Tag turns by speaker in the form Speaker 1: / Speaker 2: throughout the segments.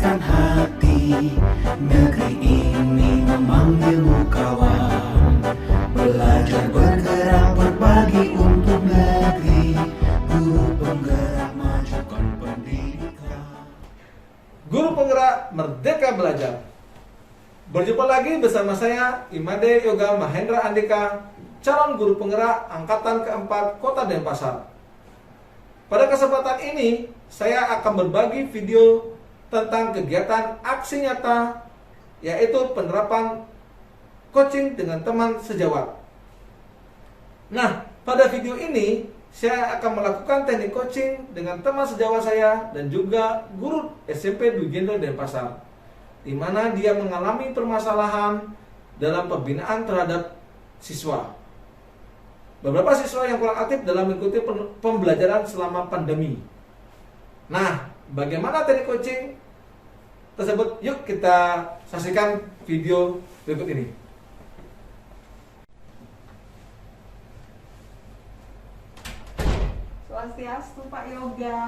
Speaker 1: menghangatkan hati. Negeri ini memanggilmu kawan, belajar bergerak berbagi untuk negeri. Guru penggerak majukan pendidikan.
Speaker 2: Guru penggerak Merdeka Belajar. Berjumpa lagi bersama saya Imade Yoga Mahendra Andika, calon guru penggerak angkatan keempat Kota Denpasar. Pada kesempatan ini, saya akan berbagi video tentang kegiatan aksi nyata, yaitu penerapan coaching dengan teman sejawat. Nah, pada video ini, saya akan melakukan teknik coaching dengan teman sejawat saya dan juga guru SMP Dwi Gendel Denpasar, di mana dia mengalami permasalahan dalam pembinaan terhadap siswa. Beberapa siswa yang kurang aktif dalam mengikuti pembelajaran selama pandemi. Nah, bagaimana teknik coaching tersebut? Yuk kita saksikan video berikut ini.
Speaker 3: Swastiastu Pak Yoga.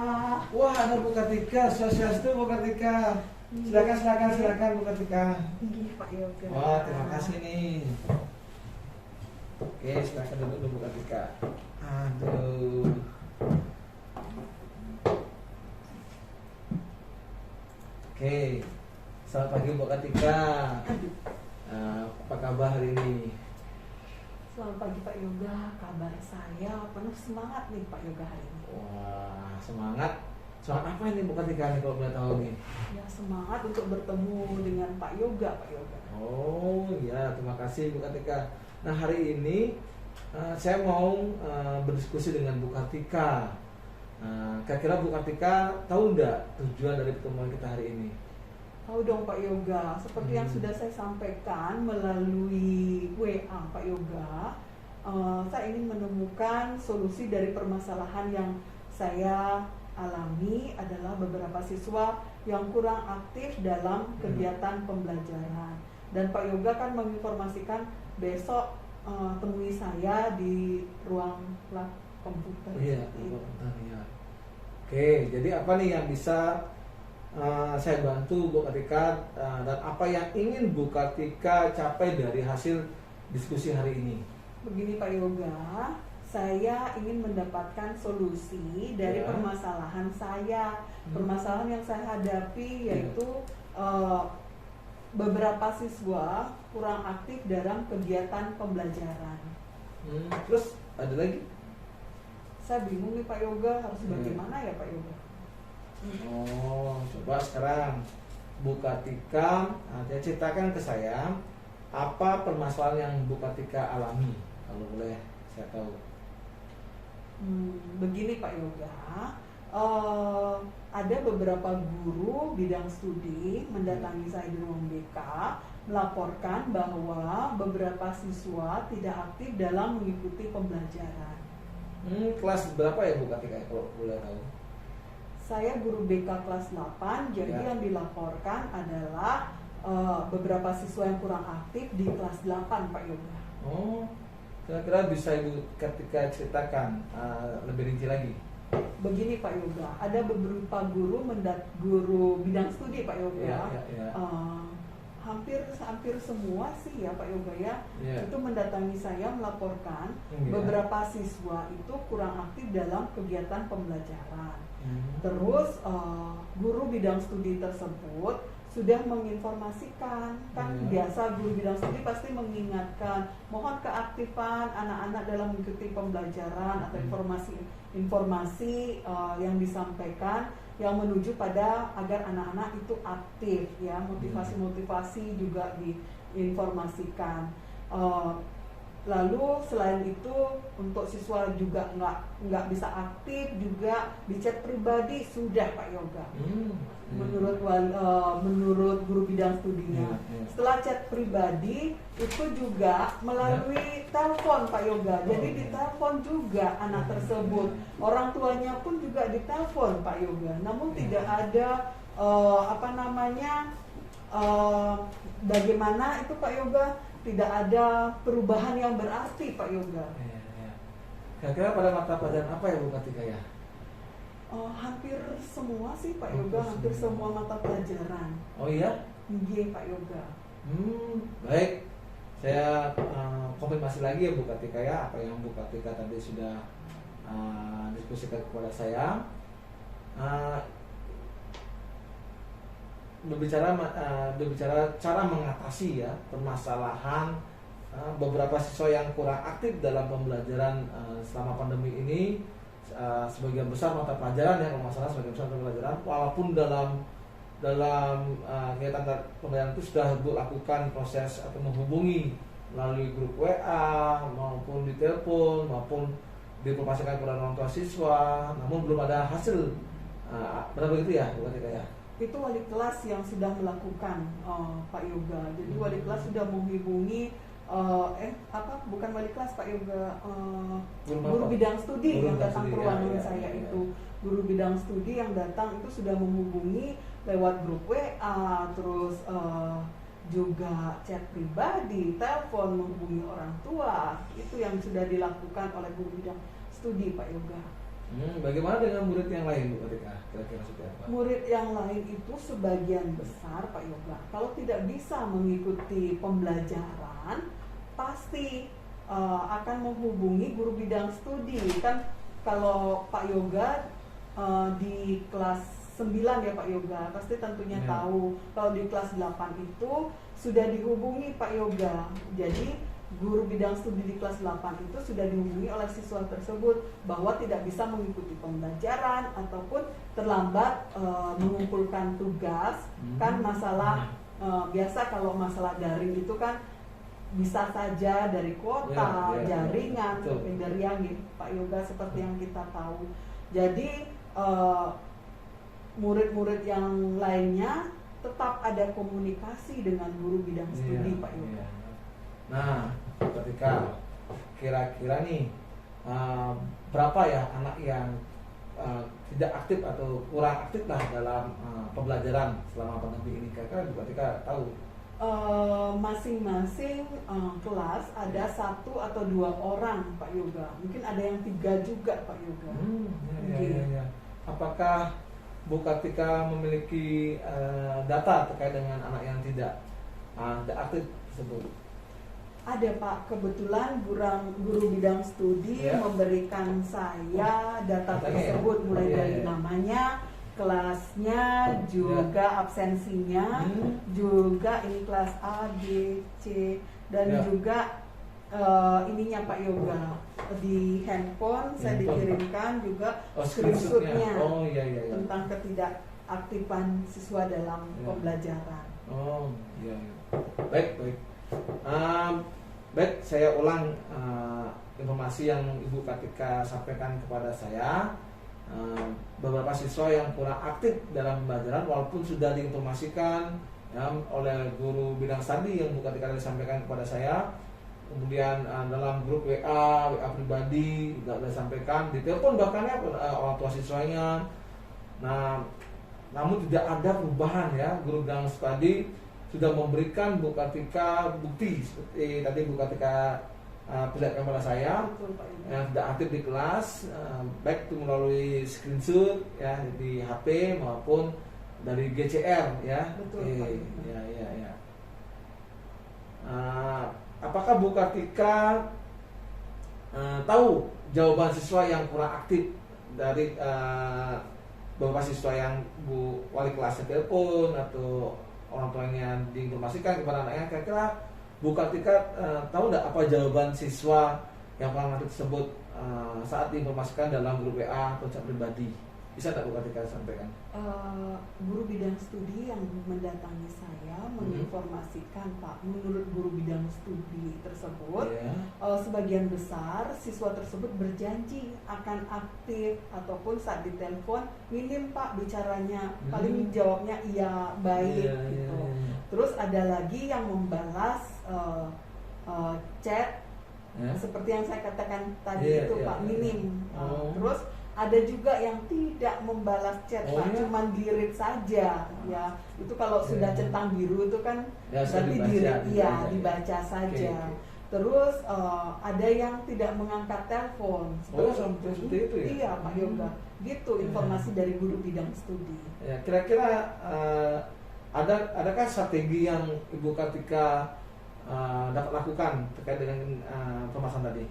Speaker 2: Wah, ada Bu Kartika, Swastiastu Bu Kartika. Silakan Bu Kartika.
Speaker 3: Iya Pak Yoga.
Speaker 2: Wah, terima kasih nih. Oke, silakan duduk dulu Bu Kartika. Aduh. Oke, selamat pagi Bu Kartika. Apa kabar hari ini?
Speaker 3: Selamat pagi Pak Yoga. Kabar saya penuh semangat nih Pak Yoga hari ini.
Speaker 2: Wah, semangat. Semangat apa ini Bu Kartika nih kalau boleh tahu nih?
Speaker 3: Ya, semangat untuk bertemu dengan Pak Yoga, Pak Yoga.
Speaker 2: Oh iya, terima kasih Bu Kartika. Nah, hari ini saya mau berdiskusi dengan Bu Kartika. Kira-kira Bu Kartika tahu nggak tujuan dari pertemuan kita hari ini?
Speaker 3: Tahu dong Pak Yoga, seperti yang sudah saya sampaikan melalui WA Pak Yoga, saya ingin menemukan solusi dari permasalahan yang saya alami adalah beberapa siswa yang kurang aktif dalam kegiatan pembelajaran. Dan Pak Yoga kan menginformasikan besok temui saya di ruang lab komputer.
Speaker 2: Iya, ya. Oke, jadi apa nih yang bisa saya bantu Bu Kartika dan apa yang ingin Bu Kartika capai dari hasil diskusi hari ini?
Speaker 3: Begini Pak Yoga, saya ingin mendapatkan solusi dari permasalahan saya. Permasalahan yang saya hadapi yaitu beberapa siswa kurang aktif dalam kegiatan pembelajaran.
Speaker 2: Terus ada lagi?
Speaker 3: Saya bingung nih Pak Yoga, harus bagaimana ya Pak Yoga?
Speaker 2: Oh, coba sekarang Bu Kartika ceritakan ke saya apa permasalahan yang Bu Kartika alami, kalau boleh saya tahu.
Speaker 3: Begini Pak Yoga, ada beberapa guru bidang studi mendatangi saya di ruang BK melaporkan bahwa beberapa siswa tidak aktif dalam mengikuti pembelajaran.
Speaker 2: Kelas berapa ya Bu Kartika kalau boleh tahu?
Speaker 3: Saya guru BK kelas 8, jadi yang dilaporkan adalah beberapa siswa yang kurang aktif di kelas 8 Pak Yoga.
Speaker 2: Oh, kira-kira bisa Ibu Kartika ceritakan lebih rinci lagi?
Speaker 3: Begini Pak Yoga, ada beberapa guru bidang studi Pak Yoga. Hampir semua sih ya Pak Yoga ya, itu mendatangi saya melaporkan beberapa siswa itu kurang aktif dalam kegiatan pembelajaran. Terus guru bidang studi tersebut sudah menginformasikan, kan biasa guru bidang studi pasti mengingatkan mohon keaktifan anak-anak dalam mengikuti pembelajaran atau informasi yang disampaikan yang menuju pada agar anak-anak itu aktif ya, motivasi juga diinformasikan. Lalu selain itu untuk siswa juga nggak bisa aktif juga di chat pribadi sudah Pak Yoga. Menurut guru bidang studinya. Setelah chat pribadi itu juga melalui telepon Pak Yoga. Jadi ditelepon juga anak tersebut. Orang tuanya pun juga ditelepon Pak Yoga. Namun tidak ada bagaimana itu Pak Yoga, tidak ada perubahan yang berarti Pak Yoga.
Speaker 2: Kira-kira pada mata pelajaran apa ya Bu Kartika ya?
Speaker 3: Hampir semua sih Pak Yoga, hampir semua mata pelajaran.
Speaker 2: Oh iya?
Speaker 3: Iya Pak Yoga.
Speaker 2: Baik. Saya konfirmasi lagi ya Bu Kartika ya, apa yang Bu Kartika tadi sudah diskusikan kepada saya. Berbicara cara mengatasi ya permasalahan beberapa siswa yang kurang aktif dalam pembelajaran selama pandemi ini. Sebagian besar mata pelajaran ya, kalau masalah sebagian besar mata pelajaran, walaupun dalam kegiatan pembelajaran itu sudah dilakukan proses atau menghubungi melalui grup WA maupun di telepon maupun diinformasikan kepada orang tua siswa, namun belum ada hasil. Benar begitu ya, Bu Kartika ya?
Speaker 3: Itu wali kelas yang sudah melakukan Pak Yoga. Jadi wali kelas sudah menghubungi bukan wali kelas Pak Yoga, guru bidang studi yang datang ke ruangan saya itu. Guru bidang studi yang datang itu sudah menghubungi lewat grup WA, terus juga chat pribadi, telepon, menghubungi orang tua. Itu yang sudah dilakukan oleh guru bidang studi Pak Yoga.
Speaker 2: Bagaimana dengan murid yang lain Bu Kartika? Kira-kira seperti apa?
Speaker 3: Murid yang lain itu sebagian besar Pak Yoga, kalau tidak bisa mengikuti pembelajaran, pasti akan menghubungi guru bidang studi. Kan kalau Pak Yoga di kelas 9 ya Pak Yoga, pasti tentunya tahu kalau di kelas 8 itu sudah dihubungi Pak Yoga. Jadi guru bidang studi di kelas 8 itu sudah dihubungi oleh siswa tersebut bahwa tidak bisa mengikuti pembelajaran ataupun terlambat mengumpulkan tugas. Kan masalah biasa kalau masalah daring itu kan bisa saja dari kuota, jaringan, dari yang Pak Yoga seperti yang kita tahu. Jadi murid-murid yang lainnya tetap ada komunikasi dengan guru bidang studi Pak Yoga.
Speaker 2: Nah, ketika kira-kira nih berapa ya anak yang tidak aktif atau kurang aktif lah dalam pembelajaran selama pandemi ini? Kira-kira ketika tahu?
Speaker 3: Masing-masing kelas ada 1 atau 2 orang Pak Yoga. Mungkin ada yang 3 juga Pak Yoga.
Speaker 2: Ya. Apakah Bu Kartika memiliki data terkait dengan anak yang tidak aktif tersebut?
Speaker 3: Ada Pak, kebetulan guru bidang studi memberikan saya data tersebut, mulai dari namanya, kelasnya, juga absensinya, juga ini kelas A, B, C, dan juga ininya Pak Yoga di handphone saya dikirimkan juga screenshotnya tentang ketidakaktifan siswa dalam pembelajaran.
Speaker 2: Baik. Baik, saya ulang informasi yang Ibu Kartika sampaikan kepada saya. Beberapa siswa yang kurang aktif dalam pembelajaran walaupun sudah diinformasikan oleh guru bidang studi yang Bu Kartika sampaikan kepada saya. Kemudian dalam grup WA pribadi juga sudah disampaikan, di telepon bahkan ya orang tua siswanya. Nah, namun tidak ada perubahan ya. Guru bidang studi sudah memberikan Bu Kartika bukti seperti tadi Bu Kartika perlihatkan kepada saya yang tidak aktif di kelas, baik itu melalui screenshot ya di HP maupun dari GCR ya. Apakah Bu Kartika tahu jawaban siswa yang kurang aktif dari beberapa siswa yang Bu wali kelasnya telepon atau orang tuanya diinformasikan kepada anaknya? Kira-kira Bu Kartika tahu nggak apa jawaban siswa yang kurang aktif tersebut saat diinformasikan dalam grup WA atau chat pribadi? Bisa tak Bu Kartika sampaikan?
Speaker 3: Guru bidang studi yang mendatangi saya menginformasikan Pak, menurut guru bidang studi tersebut sebagian besar siswa tersebut berjanji akan aktif ataupun saat ditelepon minim Pak bicaranya, paling jawabnya iya baik gitu. Terus ada lagi yang membalas chat seperti yang saya katakan tadi itu Pak, minim. Terus ada juga yang tidak membalas chat Pak, cuman di-read saja ya. Itu kalau sudah centang biru itu kan berarti di-read, dibaca saja. Terus ada yang tidak mengangkat telepon.
Speaker 2: Seperti itu ya?
Speaker 3: Iya Pak Yoga, gitu informasi dari guru bidang studi.
Speaker 2: Ya, kira-kira adakah strategi yang Ibu Kartika dapat lakukan terkait dengan permasalahan tadi?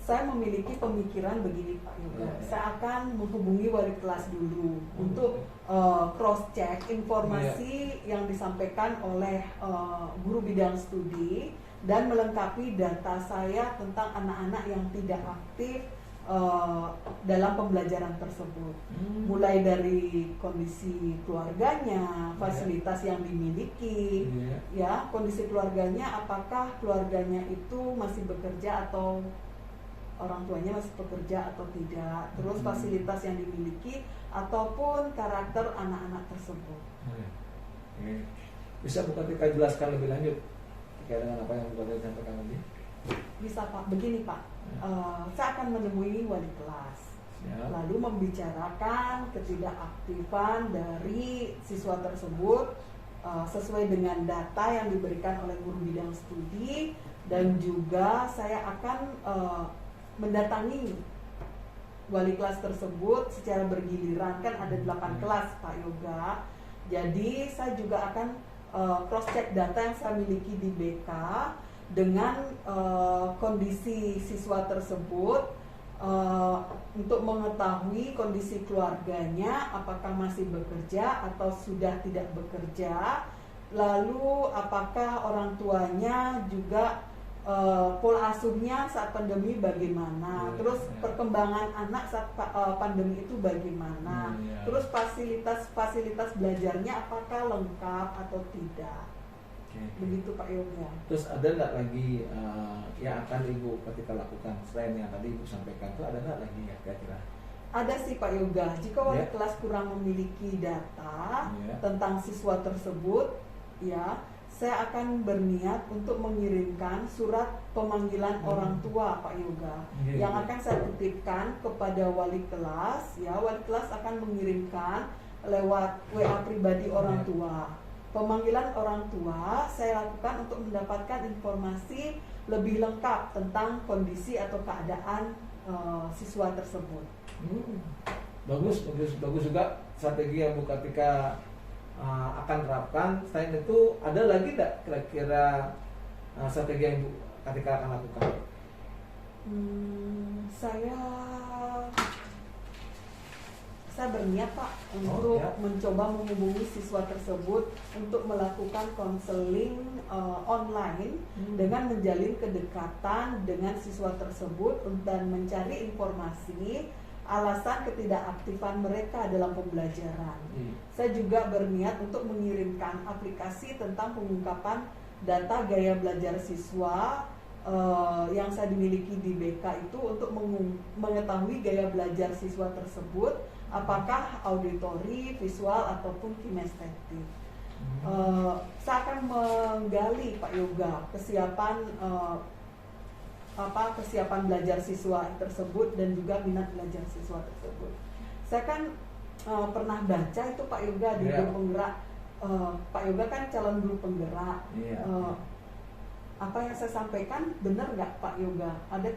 Speaker 3: Saya memiliki pemikiran begini Pak Yoga, saya akan menghubungi wali kelas dulu untuk cross check informasi yang disampaikan oleh guru bidang studi dan melengkapi data saya tentang anak-anak yang tidak aktif dalam pembelajaran tersebut, mulai dari kondisi keluarganya, fasilitas yang dimiliki, ya kondisi keluarganya, apakah keluarganya itu masih bekerja atau orang tuanya masih bekerja atau tidak, terus fasilitas yang dimiliki ataupun karakter anak-anak tersebut.
Speaker 2: Bisa Bu Kartika jelaskan lebih lanjut terkait dengan apa yang Bu Kartika sampaikan tadi?
Speaker 3: Bisa Pak, begini Pak, saya akan menemui wali kelas, lalu membicarakan ketidakaktifan dari siswa tersebut sesuai dengan data yang diberikan oleh guru bidang studi, dan juga saya akan mendatangi wali kelas tersebut secara bergiliran, kan ada 8 kelas Pak Yoga. Jadi saya juga akan cross check data yang saya miliki di BK dengan kondisi siswa tersebut untuk mengetahui kondisi keluarganya, apakah masih bekerja atau sudah tidak bekerja, lalu apakah orang tuanya juga pola asuhnya saat pandemi bagaimana, terus perkembangan anak saat pandemi itu bagaimana, terus fasilitas belajarnya apakah lengkap atau tidak. Begitu Pak Yoga.
Speaker 2: Terus ada nggak lagi yang akan Ibu ketika lakukan selain yang tadi Ibu sampaikan, itu ada nggak lagi ya kira-kira?
Speaker 3: Ada sih Pak Yoga, jika wali kelas kurang memiliki data tentang siswa tersebut, ya saya akan berniat untuk mengirimkan surat pemanggilan orang tua Pak Yoga, yang akan saya titipkan kepada wali kelas. Ya, wali kelas akan mengirimkan lewat WA pribadi orang tua. Pemanggilan orang tua saya lakukan untuk mendapatkan informasi lebih lengkap tentang kondisi atau keadaan siswa tersebut.
Speaker 2: Bagus juga strategi yang Bu Kartika akan terapkan. Selain itu ada lagi tidak kira-kira strategi yang Bu Kartika akan lakukan?
Speaker 3: Saya berniat Pak untuk mencoba menghubungi siswa tersebut untuk melakukan konseling online dengan menjalin kedekatan dengan siswa tersebut dan mencari informasi alasan ketidakaktifan mereka dalam pembelajaran. Saya juga berniat untuk mengirimkan aplikasi tentang pengungkapan data gaya belajar siswa yang saya dimiliki di BK itu untuk mengetahui gaya belajar siswa tersebut, apakah auditori, visual ataupun kinestetik. Saya akan menggali Pak Yoga kesiapan belajar siswa tersebut dan juga minat belajar siswa tersebut. Saya kan pernah baca itu Pak Yoga di guru penggerak. Pak Yoga kan calon guru penggerak. Apa yang saya sampaikan benar nggak Pak Yoga? Ada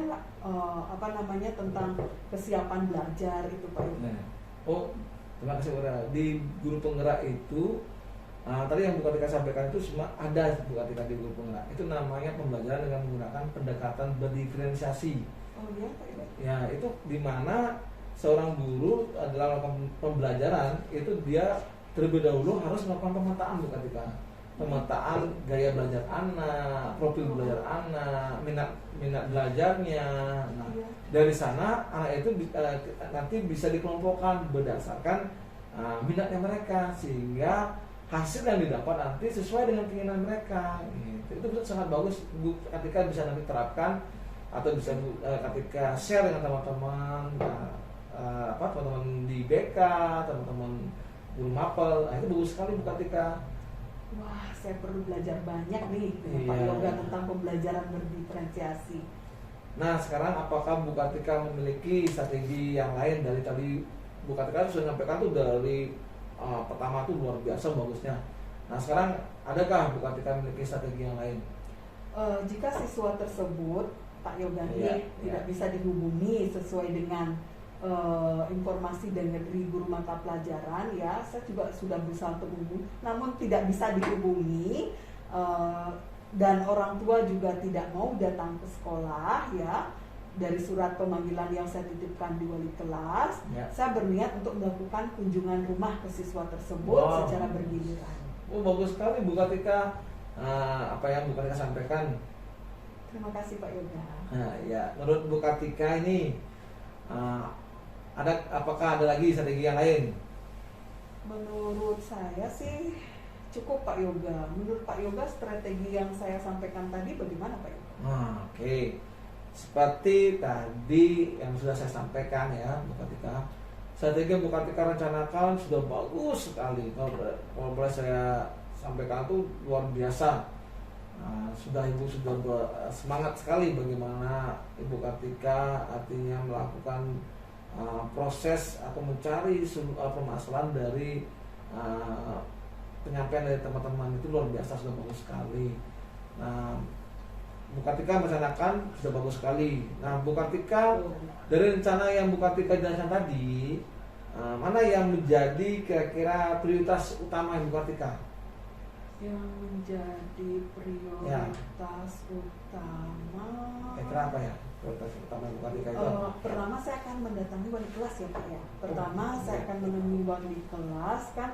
Speaker 3: nggak tentang kesiapan belajar itu Pak Yoga?
Speaker 2: Terima kasih Ura. Di guru penggerak itu tadi yang Bu Kartika sampaikan itu semua ada Bu Kartika di guru penggerak. Itu namanya pembelajaran dengan menggunakan pendekatan berdiferensiasi.
Speaker 3: Oh iya Pak Yoga.
Speaker 2: Ya, itu di mana seorang guru dalam pembelajaran itu dia terlebih dahulu harus melakukan pemetaan Bu Kartika. Pemetaan gaya belajar anak, profil belajar anak, minat belajarnya. Nah, dari sana anak itu nanti bisa dikelompokkan berdasarkan minatnya mereka, sehingga hasil yang didapat nanti sesuai dengan keinginan mereka. Itu sangat bagus Bu ketika bisa nanti terapkan atau bisa ketika share dengan teman-teman, teman-teman di BK, teman-teman guru mapel. Itu bagus sekali Bu ketika.
Speaker 3: Wah, saya perlu belajar banyak nih Pak Yoga tentang pembelajaran berdiferensiasi.
Speaker 2: Nah, sekarang apakah Bu Kartika memiliki strategi yang lain dari tadi Bu Kartika sudah menyampaikan tuh dari pertama tuh luar biasa bagusnya. Nah, sekarang adakah Bu Kartika memiliki strategi yang lain?
Speaker 3: Jika siswa tersebut, Pak Yoga, tidak bisa dihubungi sesuai dengan informasi dari guru mata pelajaran, ya saya juga sudah berusaha untuk menghubungi, namun tidak bisa dihubungi, dan orang tua juga tidak mau datang ke sekolah, ya dari surat pemanggilan yang saya titipkan di wali kelas, saya berniat untuk melakukan kunjungan rumah ke siswa tersebut secara bergiliran.
Speaker 2: Bagus sekali Bu Kartika, apa yang Bu Kartika sampaikan.
Speaker 3: Terima kasih Pak Yoga.
Speaker 2: Nah, ya menurut Bu Kartika ini apakah ada lagi strategi yang lain?
Speaker 3: Menurut saya sih cukup Pak Yoga. Menurut Pak Yoga, strategi yang saya sampaikan tadi bagaimana Pak Yoga?
Speaker 2: Oke. Seperti tadi yang sudah saya sampaikan ya Bu Kartika, strategi yang Bu Kartika rencanakan sudah bagus sekali. Kalau boleh saya sampaikan itu luar biasa. Ibu sudah semangat sekali bagaimana Ibu Kartika artinya melakukan proses atau mencari permasalahan dari penyampaian dari teman-teman, itu luar biasa, sudah bagus sekali. Nah, Bu Kartika merencanakan sudah bagus sekali. Nah, Bu Kartika, dari rencana yang Bu Kartika jelaskan tadi, mana yang menjadi kira-kira prioritas utama Bu Kartika?
Speaker 3: Yang menjadi prioritas utama,
Speaker 2: kira-kira apa ya prioritas utama Bu Kartika itu?
Speaker 3: Pertama saya akan mendatangi wali kelas ya Pak ya. Pertama saya akan menemui wali kelas kan,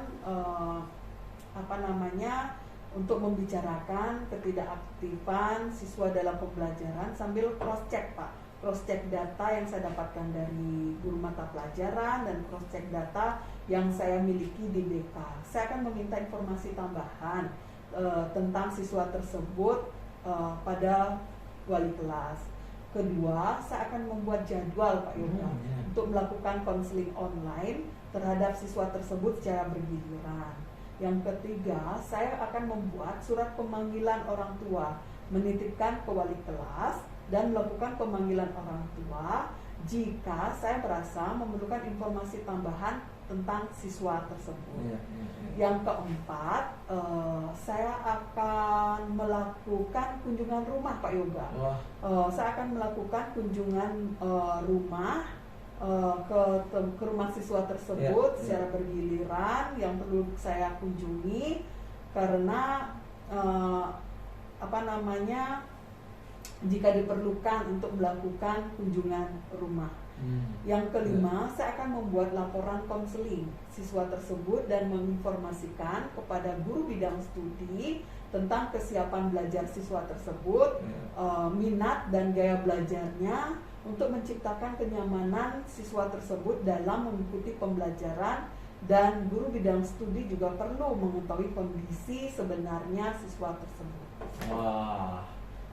Speaker 3: untuk membicarakan ketidakaktifan siswa dalam pembelajaran sambil cross check Pak, cross check data yang saya dapatkan dari guru mata pelajaran dan cross check data yang saya miliki di BK. Saya akan meminta informasi tambahan tentang siswa tersebut pada wali kelas. Kedua, saya akan membuat jadwal Pak Yoga untuk melakukan konseling online terhadap siswa tersebut secara bergiliran. Yang ketiga, saya akan membuat surat pemanggilan orang tua, menitipkan ke wali kelas dan melakukan pemanggilan orang tua jika saya merasa memerlukan informasi tambahan tentang siswa tersebut. Yang keempat, saya akan melakukan kunjungan rumah Pak Yoga. Saya akan melakukan kunjungan rumah ke rumah siswa tersebut secara bergiliran yang perlu saya kunjungi karena jika diperlukan untuk melakukan kunjungan rumah. Yang kelima, saya akan membuat laporan konseling siswa tersebut dan menginformasikan kepada guru bidang studi tentang kesiapan belajar siswa tersebut, minat dan gaya belajarnya, untuk menciptakan kenyamanan siswa tersebut dalam mengikuti pembelajaran, dan guru bidang studi juga perlu mengetahui kondisi sebenarnya siswa tersebut.
Speaker 2: Wah,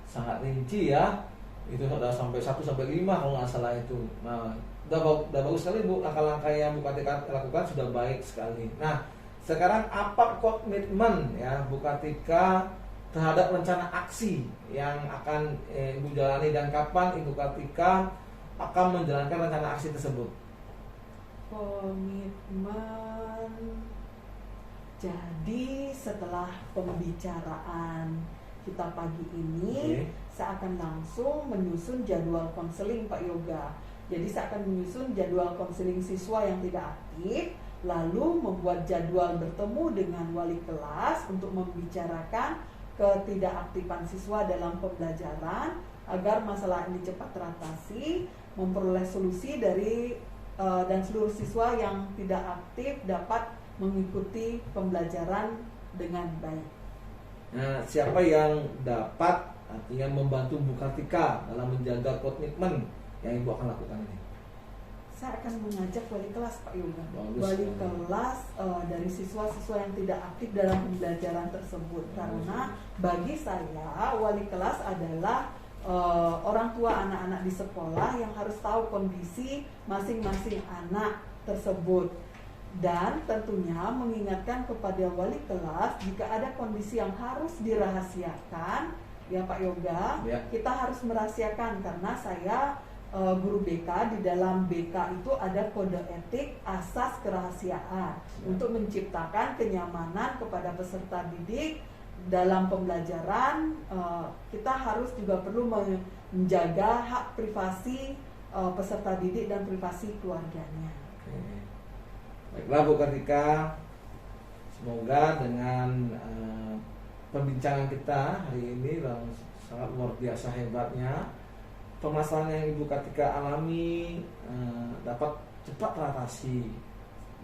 Speaker 2: sangat rinci ya. Itu sudah sampai 1 sampai 5 kalau nggak salah itu. Nah, udah bagus sekali Bu, langkah-langkah yang Bu Kartika lakukan sudah baik sekali. Nah, sekarang apa komitmen ya Bu Kartika terhadap rencana aksi yang akan Ibu jalani, dan kapan Ibu Kartika akan menjalankan rencana aksi tersebut?
Speaker 3: Komitmen. Jadi setelah pembicaraan kita pagi ini, saya akan langsung menyusun jadwal konseling Pak Yoga. Jadi saya akan menyusun jadwal konseling siswa yang tidak aktif, lalu membuat jadwal bertemu dengan wali kelas untuk membicarakan ketidakaktifan siswa dalam pembelajaran agar masalah ini cepat teratasi, memperoleh solusi dan seluruh siswa yang tidak aktif dapat mengikuti pembelajaran dengan baik.
Speaker 2: Nah, siapa yang dapat artinya membantu Bu Kartika dalam menjaga komitmen yang Ibu akan lakukan ini?
Speaker 3: Saya akan mengajak wali kelas Pak Yoga.
Speaker 2: Bagus,
Speaker 3: wali kelas dari siswa-siswa yang tidak aktif dalam pembelajaran tersebut. Karena bagi saya wali kelas adalah orang tua anak-anak di sekolah yang harus tahu kondisi masing-masing anak tersebut, dan tentunya mengingatkan kepada wali kelas jika ada kondisi yang harus dirahasiakan ya Pak Yoga, kita harus merahasiakan karena saya guru BK, di dalam BK itu ada kode etik asas kerahasiaan untuk menciptakan kenyamanan kepada peserta didik dalam pembelajaran kita harus juga perlu menjaga hak privasi peserta didik dan privasi keluarganya.
Speaker 2: Oke. Baiklah Bu Kartika, semoga dengan perbincangan kita hari ini yang sangat luar biasa hebatnya, permasalahan yang Ibu Kartika alami dapat cepat teratasi,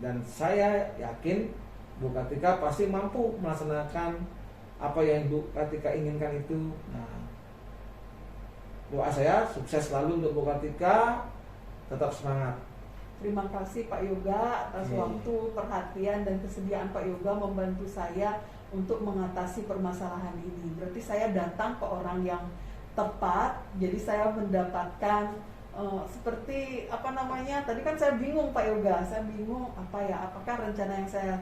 Speaker 2: dan saya yakin Bu Kartika pasti mampu melaksanakan apa yang Ibu Kartika inginkan itu. Nah, doa saya sukses selalu untuk Bu Kartika, tetap semangat.
Speaker 3: Terima kasih Pak Yoga atas waktu, perhatian, dan kesediaan Pak Yoga membantu saya untuk mengatasi permasalahan ini. Berarti saya datang ke orang yang tepat, jadi saya mendapatkan seperti apa namanya, tadi kan saya bingung Pak Yoga, saya bingung apakah rencana yang saya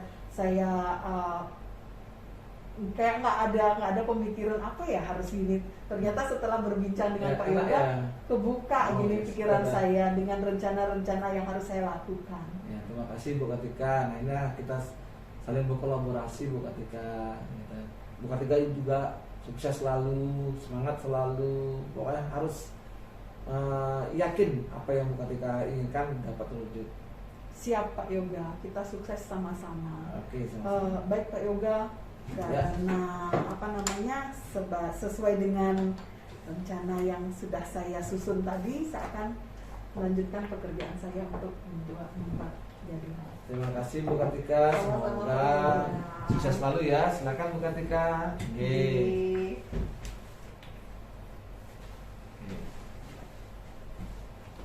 Speaker 3: kayak nggak ada pemikiran apa ya harus gini. Ternyata setelah berbincang dengan Pak Yoga, kebuka gini pikiran saya dengan rencana-rencana yang harus saya lakukan.
Speaker 2: Ya, terima kasih Bu Kartika. Nah, inilah kita saling berkolaborasi Bu Kartika. Bu Kartika juga sukses selalu, semangat selalu. Pokoknya harus yakin apa yang Bu Kartika inginkan dapat terwujud.
Speaker 3: Siap Pak Yoga, kita sukses sama-sama.
Speaker 2: Oke, sama-sama.
Speaker 3: Baik Pak Yoga, karena sesuai dengan rencana yang sudah saya susun tadi, saya akan melanjutkan pekerjaan saya untuk membuat jaringan.
Speaker 2: Terima kasih Bu Kartika, semoga sukses selalu ya. Silakan Bu Kartika.
Speaker 3: Oke.